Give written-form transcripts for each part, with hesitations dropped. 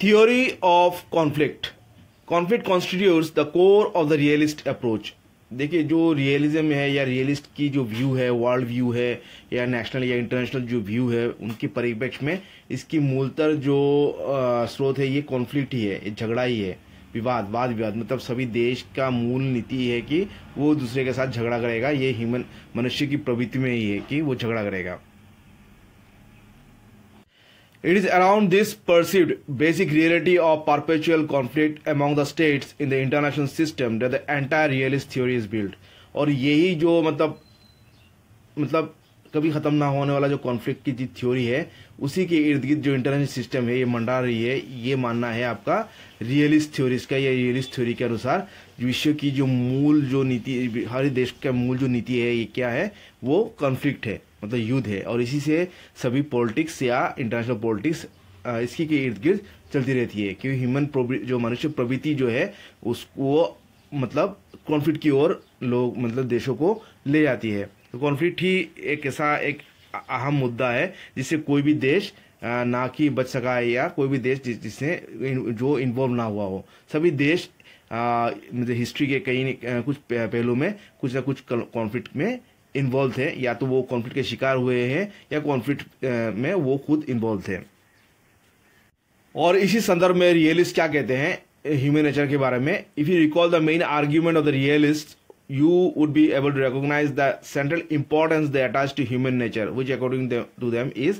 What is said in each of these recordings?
Theory of conflict. Conflict constitutes the core of the realist approach. देखिए, जो realism है या रियलिस्ट की जो व्यू है, वर्ल्ड व्यू है या नेशनल या इंटरनेशनल जो व्यू है, उनके परिप्रेक्ष्य में इसकी मूलतः जो स्रोत है ये कॉन्फ्लिक्ट ही है, ये झगड़ा ही है, विवाद, वाद विवाद। मतलब सभी देश का मूल नीति है कि वो दूसरे के साथ झगड़ा करेगा। ये मनुष्य की प्रवृत्ति में ही है कि वो झगड़ा करेगा। It is around this perceived basic reality of perpetual conflict among the states in the international system that the entire realist theory is built. और यही जो मतलब कभी ख़त्म ना होने वाला जो कॉन्फ्लिक्ट की थ्योरी है, उसी के इर्द गिर्द जो इंटरनेशनल सिस्टम है ये मंडरा रही है। ये मानना है आपका रियलिस्ट थ्योरीज का, या रियलिस्ट थ्योरी के अनुसार विश्व की जो मूल जो नीति, हर देश का मूल जो नीति है ये क्या है, वो कॉन्फ्लिक्ट है, मतलब युद्ध है। और इसी से सभी पॉलिटिक्स या इंटरनेशनल पॉलिटिक्स इसकी के इर्द गिर्द चलती रहती है, क्योंकि जो मनुष्य प्रवृत्ति जो है उसको मतलब कॉन्फ्लिक्ट की ओर लोग मतलब देशों को ले जाती है। तो कॉन्फ्लिक्ट ही एक ऐसा एक अहम मुद्दा है जिससे कोई भी देश ना कि बच सका है, या कोई भी देश जिससे जो इन्वॉल्व ना हुआ हो। सभी देश मतलब हिस्ट्री के कई कुछ पहलू में कुछ ना कुछ कॉन्फ्लिक्ट में इन्वॉल्व थे, या तो वो कॉन्फ्लिक्ट के शिकार हुए हैं या कॉन्फ्लिक्ट में वो खुद इन्वॉल्व थे। और इसी संदर्भ में रियलिस्ट क्या कहते हैं ह्यूमन नेचर के बारे में? If you recall the main argument of the realist, you would be able to recognize the central importance they attach to human nature, which according to them is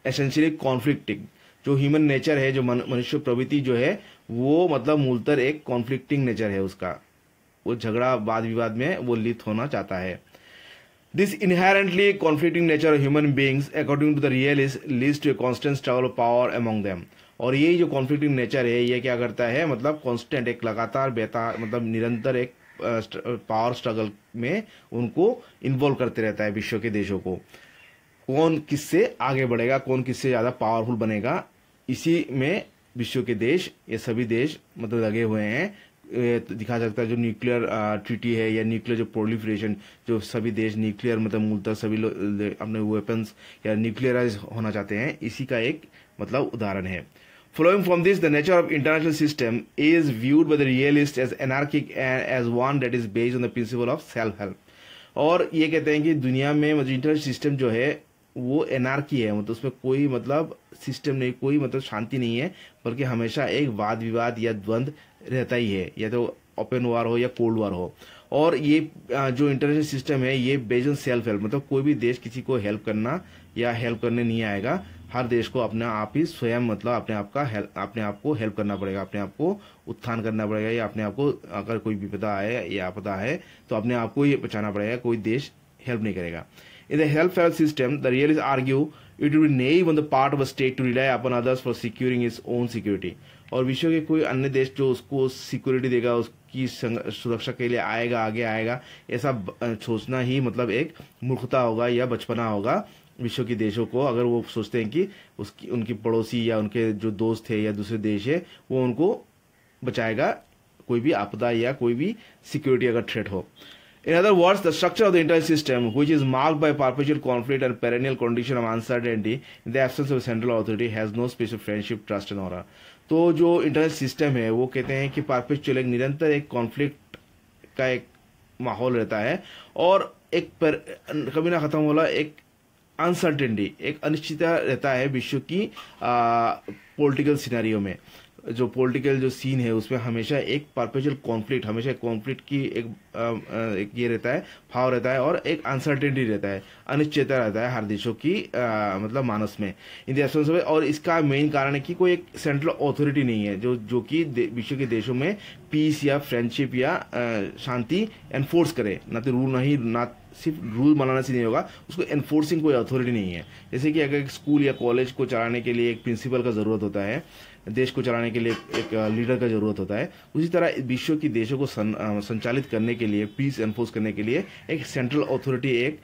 essentially conflicting. जो human nature है, जो मनुष्य प्रवृत्ति जो है, वो मतलब मूलतः एक कॉन्फ्लिक्टिंग नेचर है उसका। वो झगड़ा, वाद विवाद में वो लिप्त होना चाहता है। This inherently conflicting nature of human beings, according to the realist, leads to a constant struggle of power among them. और यही जो कॉन्फ्लिक्टिंग नेचर है ये क्या करता है, मतलब कॉन्स्टेंट, एक लगातार बेतार, मतलब निरंतर एक पावर स्ट्रगल में उनको इन्वॉल्व करते रहता है विश्व के देशों को। कौन किससे आगे बढ़ेगा, कौन किससे ज़्यादा पावरफुल बनेगा, इसी में विश्व के देश, ये सभी देश मतलब लगे हुए हैं। दिखा सकता है जो न्यूक्लियर ट्रीटी है या न्यूक्लियर जो प्रोलिफरेशन, जो सभी देश न्यूक्लियर मतलब मूलतः सभी लोग अपने वेपन्स या न्यूक्लियराइज होना चाहते हैं, इसी का एक मतलब उदाहरण है। Following from this, the nature of international system is viewed by the realist as anarchic and as one that is based on the principle of self-help. और ये कहते हैं कि दुनिया में मतलब इंटरनेशनल सिस्टम जो है वो एनार्की है, मतलब उसमें कोई मतलब सिस्टम नहीं, कोई मतलब शांति नहीं है, बल्कि हमेशा एक वाद विवाद या द्वंद्व रहता ही है, या तो ओपन वार हो या कोल्ड वार हो। और ये जो इंटरनेशनल सिस्टम है ये बेस्ड ऑन सेल्फ हेल्प, मतलब कोई भी देश किसी को हेल्प करना या हेल्प करने नहीं आएगा। हर देश को अपने आप ही स्वयं मतलब अपने आप को हेल्प करना पड़ेगा, अपने आप को उत्थान करना पड़ेगा, या अपने आप को अगर कोई विपदा है या आपदा है तो अपने आप को ही बचाना पड़ेगा, कोई देश हेल्प नहीं करेगा। In the help system the realist argue it will be naive on the part of a state to rely upon others for securing its own security. और विश्व के कोई अन्य देश जो उसको सिक्योरिटी देगा, उसकी सुरक्षा के लिए आगे आएगा, ऐसा सोचना ही मतलब एक मूर्खता होगा या बचपना होगा विश्व के देशों को, अगर वो सोचते हैं कि उनकी पड़ोसी या उनके जो दोस्त है या दूसरे देश है वो उनको बचाएगा कोई भी आपदा या कोई भी सिक्योरिटी अगर थ्रेट हो। In other words, the structure of the entire system, which is marked by perpetual conflict and perennial condition of uncertainty in the absence of a central authority, has no space of friendship, trust and aura. तो जो internal system है वो कहते हैं कि perpetual, एक निरंतर एक कॉन्फ्लिक्ट का एक माहौल रहता है, और एक कभी ना खत्म होला एक अनसर्टेनिटी, एक अनिश्चितता रहता है विश्व की पॉलिटिकल सिनेरियो में। जो पॉलिटिकल जो सीन है उसमें हमेशा एक परपेचुअल कॉन्फ्लिक्ट, हमेशा कॉन्फ्लिक्ट की एक ये रहता है, भाव रहता है, और एक अनसर्टेनिटी रहता है, अनिश्चितता रहता है हर देशों की मतलब मानस में इन देशों में। और इसका मेन कारण है कि कोई एक सेंट्रल अथॉरिटी नहीं है जो कि विश्व के देशों में पीस या फ्रेंडशिप या शांति एनफोर्स करे। ना तो रूल नहीं, ना सिर्फ रूल बनाना से नहीं होगा, उसको एनफोर्सिंग कोई अथॉरिटी नहीं है। जैसे कि अगर स्कूल या कॉलेज को चलाने के लिए एक प्रिंसिपल का ज़रूरत होता है, देश को चलाने के लिए एक लीडर का जरूरत होता है, उसी तरह विश्व की देशों को संचालित करने के लिए, पीस एनफोर्स करने के लिए एक सेंट्रल अथॉरिटी, एक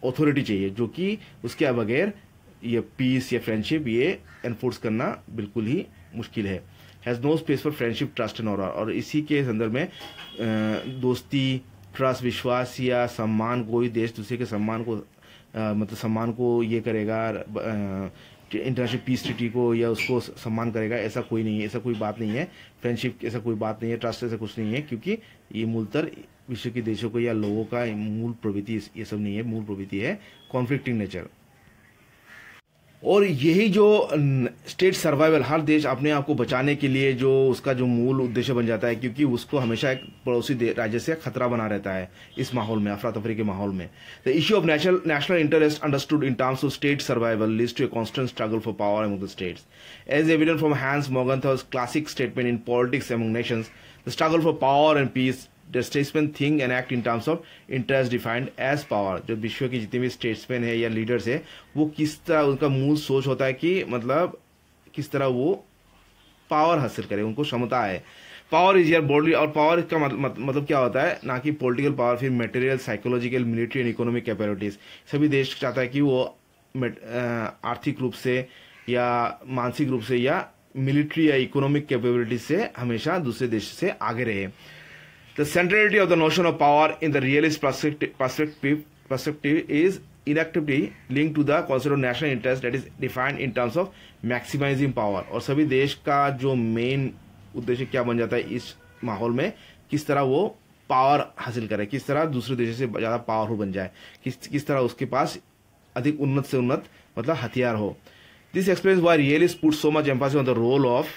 अथॉरिटी चाहिए, जो कि उसके बगैर ये पीस या फ्रेंडशिप ये एनफोर्स करना बिल्कुल ही मुश्किल है। Has no space for friendship, trust and honour. और इसी के संदर्भ में दोस्ती, ट्रस्ट, विश्वास या सम्मान, कोई देश दूसरे के सम्मान को मतलब सम्मान को ये करेगा, इंटरनेशनल पीस ट्रीटी को या उसको सम्मान करेगा, ऐसा कोई नहीं है, ऐसा कोई बात नहीं है। फ्रेंडशिप ऐसा कोई बात नहीं है, ट्रस्ट ऐसा कुछ नहीं है, क्योंकि ये मूलतः विश्व के देशों को या लोगों का मूल प्रवृत्ति ये सब नहीं है। मूल प्रवृत्ति है कॉन्फ्लिक्टिंग नेचर। और यही जो स्टेट सर्वाइवल, हर देश अपने आप को बचाने के लिए जो उसका जो मूल उद्देश्य बन जाता है, क्योंकि उसको हमेशा एक पड़ोसी राज्य से खतरा बना रहता है इस माहौल में, अफरा तफरी के माहौल में। The issue of national interest understood in terms of state survival leads to a constant struggle for power among the states, as evident from Hans Morgenthau's classic statement in politics among nations, the struggle for power and peace, the statesmen think and act in terms of interest defined as power। जो विश्व के जितने भी statesman है या leaders है, वो किस तरह, उनका मूल सोच होता है कि मतलब किस तरह वो पावर हासिल करे, उनको क्षमता है। पावर इज यार बॉडी, और पावर का मतलब क्या होता है, ना कि पॉलिटिकल पावर, फिर material, psychological, military and economic capabilities. सभी देश चाहता है कि वो आर्थिक रूप से या मानसिक रूप से या मिलिट्री या इकोनॉमिक कैपेबिलिटीज से हमेशा दूसरे देश से आगे रहे। The centrality of the notion of power in the realist perspective is inactively linked to the concept of national interest that is defined in terms of maximizing power। और सभी देश का जो मेन उद्देश्य क्या बन जाता है इस माहौल में, किस तरह वो पावर हासिल करे, किस तरह दूसरे देशों से ज़्यादा पावरफुल बन जाए, किस तरह उसके पास अधिक उन्नत से उन्नत मतलब हथियार हो। This explains why realist put so much emphasis on the role of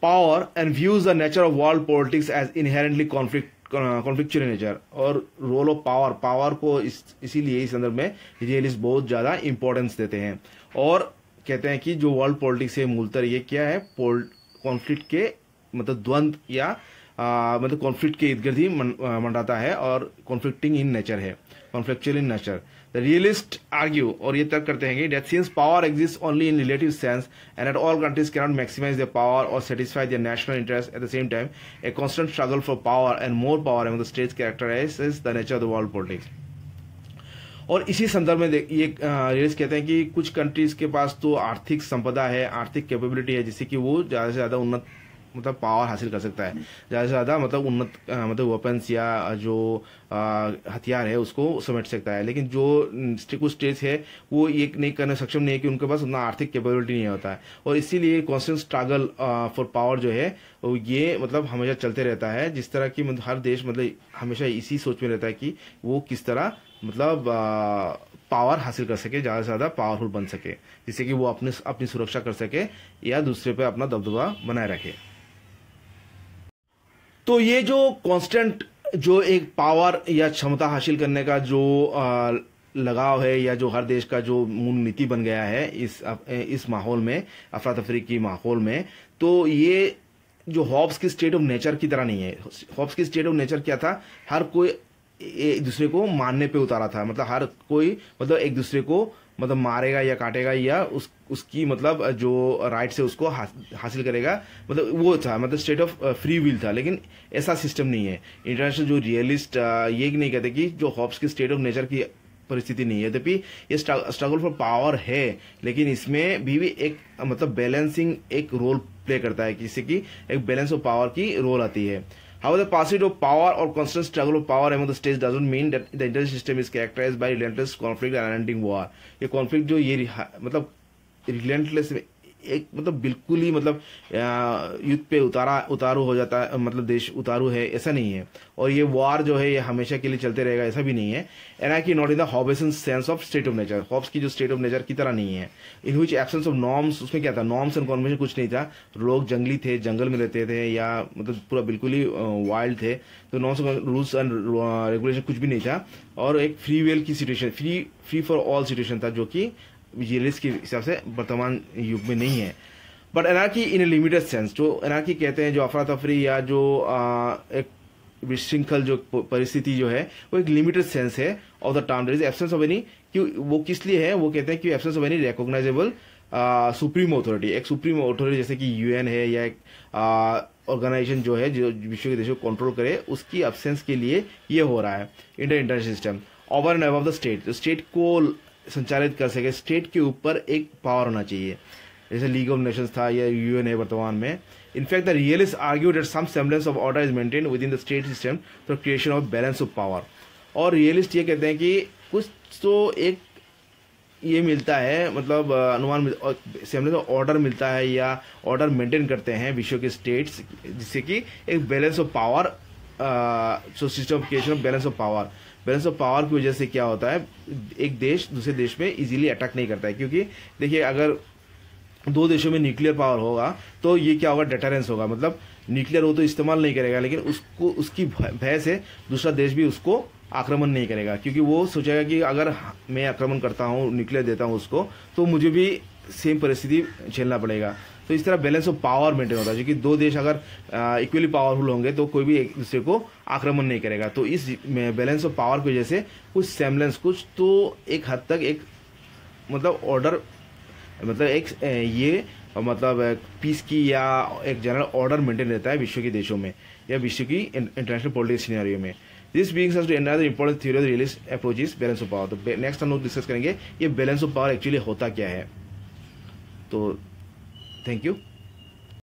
power and views the nature of world politics as inherently conflictual in nature। और रोल ऑफ पावर को इसीलिए इस संदर्भ में रियलिस्ट बहुत ज़्यादा इंपॉर्टेंस देते हैं और कहते हैं कि जो वर्ल्ड पॉलिटिक्स है मूलतः ये क्या है, कॉन्फ्लिक्ट के मतलब द्वंद्व या मतलब कॉन्फ्लिक्ट के इर्द गिर्द ही मंडाता है और कॉन्फ्लिक्टिंग इन नेचर है, conflictual in nature. The realist argue, और ये तर्क करते हैं कि that since power exist only in relative sense and at all countries can not maximise their power और satisfy their national interest at the same time, a constant struggle for power and more power among the states characterises the nature of the world politics. और इसी संदर्भ में ये realist कहते हैं कि कुछ कंट्रीज के पास तो आर्थिक संपदा है, आर्थिक कैपेबिलिटी है, जिससे कि वो ज़्यादा से ज़्यादा उन्नत मतलब पावर हासिल कर सकता है, ज़्यादा से ज़्यादा मतलब उन्नत मतलब वेपन्स या जो हथियार है उसको समेट सकता है। लेकिन जो कुछ स्टेट्स है वो ये नहीं करने सक्षम नहीं है कि उनके पास उतना आर्थिक कैपेबिलिटी नहीं होता है, और इसीलिए कॉन्स्टेंट स्ट्रगल फॉर पावर जो है ये मतलब हमेशा चलते रहता है। जिस तरह की मतलब हर देश मतलब हमेशा इसी सोच में रहता है कि वो किस तरह मतलब पावर हासिल कर सके, ज़्यादा से ज़्यादा पावरफुल बन सके, जिससे कि वो अपनी सुरक्षा कर सके या दूसरे पे अपना दबदबा बनाए रखे। तो ये जो कांस्टेंट जो एक पावर या क्षमता हासिल करने का जो लगाव है या जो हर देश का जो मूल नीति बन गया है इस माहौल में, अफरा तफरी की माहौल में, तो ये जो हॉब्स की स्टेट ऑफ नेचर की तरह नहीं है। हॉब्स की स्टेट ऑफ नेचर क्या था, हर कोई एक दूसरे को मारने पे उतारा था, मतलब हर कोई मतलब एक दूसरे को मतलब मारेगा या काटेगा या उसकी मतलब जो राइट है उसको हासिल करेगा, मतलब वो था, मतलब स्टेट ऑफ फ्री विल था। लेकिन ऐसा सिस्टम नहीं है। इंटरनेशनल जो रियलिस्ट ये नहीं कहते कि जो हॉब्स की स्टेट ऑफ नेचर की परिस्थिति नहीं है, यद्यपि ये स्ट्रगल फॉर पावर है, लेकिन इसमें भी एक मतलब बैलेंसिंग एक रोल प्ले करता है, जिससे कि एक बैलेंस ऑफ पावर की रोल आती है। However, the pursuit of power or constant struggle of power among the states doesn't mean that the international system is characterized by relentless conflict and unending war। ये conflict जो ये मतलब relentless एक मतलब बिल्कुल ही मतलब युद्ध पे उतारू हो जाता है, मतलब देश उतारू है, ऐसा नहीं है। और ये वार जो है ये हमेशा के लिए चलते रहेगा, ऐसा भी नहीं है। And not in the Hobbesian sense of state of nature, Hobbes की जो स्टेट ऑफ नेचर की तरह नहीं है। In which absence of norms, उसमें क्या था, नॉर्म्स एंड कॉन्वेंशन कुछ नहीं था। लोग जंगली थे, जंगल में रहते थे या मतलब पूरा बिल्कुल ही वाइल्ड थे, तो नॉर्म्स रूल्स एंड रेगुलेशन कुछ भी नहीं था। और एक फ्री विल की situation, free for all situation था, जो कि रियलिस्ट के हिसाब से वर्तमान युग में नहीं है। But anarchy in A limited sense, जो एनार्की कहते हैं, जो अफरा तफरी या जो एक विशृंखल जो परिस्थिति जो है वो एक लिमिटेड सेंस है of the term. There is absence of any, क्यों वो किस लिए है, वो कहते हैं कि absence of any recognisable supreme authority, एक सुप्रीम अथॉरिटी जैसे कि यूएन है या एक ऑर्गेनाइजेशन जो है जो विश्व के देशों को कंट्रोल करे, उसकी एब्सेंस के लिए ये हो रहा है। International system over and above the state, जो स्टेट को संचालित कर सके, स्टेट के ऊपर एक पावर होना चाहिए, जैसे लीग ऑफ नेशंस था या यूएन है वर्तमान में। In fact the realist argue that some semblance of order is maintained within the state system for creation of balance of power. और रियलिस्ट ये कहते हैं कि कुछ तो एक ये मिलता है, मतलब अनुमान सेमलेस ऑर्डर मिलता है या ऑर्डर मेंटेन करते हैं विश्व के स्टेट्स, जिससे कि एक balance of power, so system of balance of power की वजह से क्या होता है, एक देश दूसरे देश में इजीली अटैक नहीं करता है। क्योंकि देखिए, अगर दो देशों में न्यूक्लियर पावर होगा तो ये क्या होगा, डेटरेंस होगा, मतलब न्यूक्लियर वो तो इस्तेमाल नहीं करेगा, लेकिन उसको उसकी भय से दूसरा देश भी उसको आक्रमण नहीं करेगा, क्योंकि वो सोचेगा कि अगर मैं आक्रमण करता हूँ, न्यूक्लियर देता हूँ उसको, तो मुझे भी सेम परिस्थिति झेलना पड़ेगा। तो इस तरह बैलेंस ऑफ पावर मेंटेन होता है, क्योंकि दो देश अगर इक्वली पावरफुल होंगे तो कोई भी एक दूसरे को आक्रमण नहीं करेगा। तो इस बैलेंस ऑफ पावर की वजह से कुछ सेमलेंस, कुछ तो एक हद तक एक मतलब ऑर्डर, मतलब एक ये मतलब पीस की या एक जनरल ऑर्डर मेंटेन रहता है विश्व के देशों में या विश्व की इंटरनेशनल पॉलिटिक्स सिनेरियो में। This brings us to another important theory of the realist approach is balance of power. तो नेक्स्ट हम लोग डिस्कस करेंगे ये बैलेंस ऑफ पावर एक्चुअली होता क्या है। तो थैंक यू।